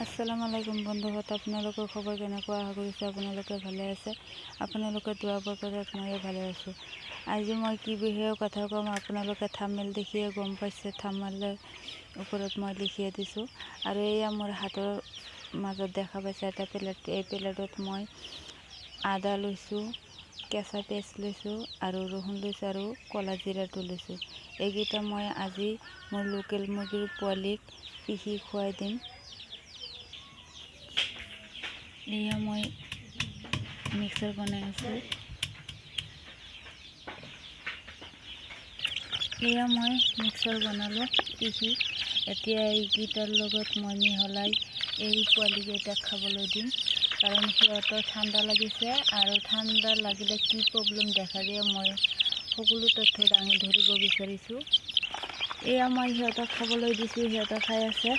আসসালামু আলাইকুম বন্ধুহঁত, আপোনালোকৰ খবৰ কেনেকুৱা? আশা কৰিছোঁ আপোনালোকে ভালে আছে। আপোনালোকে দোৱা বৰকত ময়ো ভালে আছোঁ। আজি মই কি বিষয়ে কথা ক'ম আপোনালোকে থাম্বনেইল দেখিয়ে গম পাইছে। থাম্বনেইলৰ ওপৰত মই লিখিয়ে দিছোঁ। আৰু এয়া মোৰ হাতৰ মাজত দেখা পাইছে এটা প্লেট। এই প্লেটত মই আদা লৈছোঁ, কেঁচা পিঁয়াজ লৈছোঁ আৰু ৰহুন লৈছোঁ আৰু ক'লা জিৰাটো লৈছোঁ। এইকেইটা মই আজি মোৰ লোকেল মুৰ্গীৰ পোৱালিক পিহি খুৱাই দিম। এয়া মই মিক্সাৰ বনাই আছোঁ। এয়া মই মিক্সাৰ বনালোঁ পিহি। এতিয়া এইকেইটাৰ লগত মই মিহলাই এই পোৱালিকেইটাক খাবলৈ দিম, কাৰণ সিহঁতৰ ঠাণ্ডা লাগিছে আৰু ঠাণ্ডা লাগিলে কি প্ৰব্লেম দেখা দিয়ে মই সকলো তথ্য দাঙি ধৰিব বিচাৰিছোঁ। এয়া মই সিহঁতক খাবলৈ দিছোঁ, সিহঁতে খাই আছে।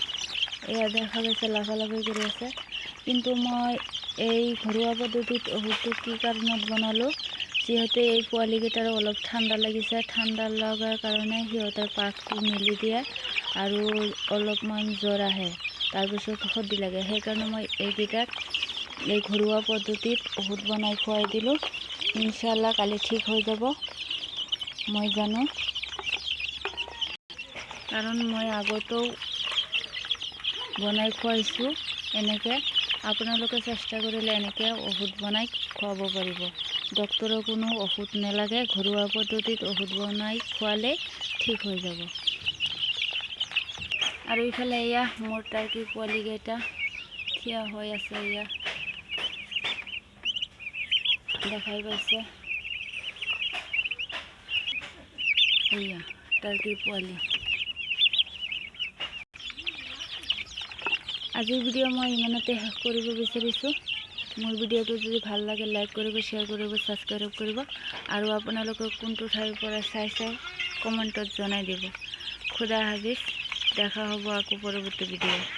এয়া দেখা পাইছে লাফালাফি কৰি আছে। কিন্তু মই এই ঘৰুৱা পদ্ধতিত ঔষধটো কি কাৰণত বনালোঁ, যিহেতু এই পোৱালিকেইটাৰ অলপ ঠাণ্ডা লাগিছে। ঠাণ্ডা লগাৰ কাৰণে সিহঁতৰ পাকটো মেলি দিয়ে আৰু অলপমান জ্বৰ আহে, তাৰপিছত সৰ্দি লাগে। সেইকাৰণে মই এইকেইটাক এই ঘৰুৱা পদ্ধতিত ঔষধ বনাই খুৱাই দিলোঁ। ইনশাল্লাহ কালি ঠিক হৈ যাব, মই জানো, কাৰণ মই আগতেও বনাই খুৱাইছোঁ এনেকৈ। আপোনালোকে চেষ্টা কৰিলে এনেকৈ ঔষধ বনাই খুৱাব পাৰিব। ডক্তৰৰ কোনো ঔষধ নালাগে, ঘৰুৱা পদ্ধতিত ঔষধ বনাই খোৱালে ঠিক হৈ যাব। আৰু ইফালে এয়া মোৰ টাৰ্কি পোৱালিকেইটা থিয় হৈ আছে। এয়া দেখাই পাইছে, এয়া টাৰ্কি পোৱালি। আজিৰ ভিডিঅ' মই ইমানতে শেষ কৰিব বিচাৰিছোঁ। মোৰ ভিডিঅ'টো যদি ভাল লাগে লাইক কৰিব, শ্বেয়াৰ কৰিব, ছাবস্ক্ৰাইব কৰিব আৰু আপোনালোকে কোনটো ঠাইৰ পৰা চাইছে কমেণ্টত জনাই দিব। খুদা হাফিজ, দেখা হ'ব আকৌ পৰৱৰ্তী ভিডিঅ'।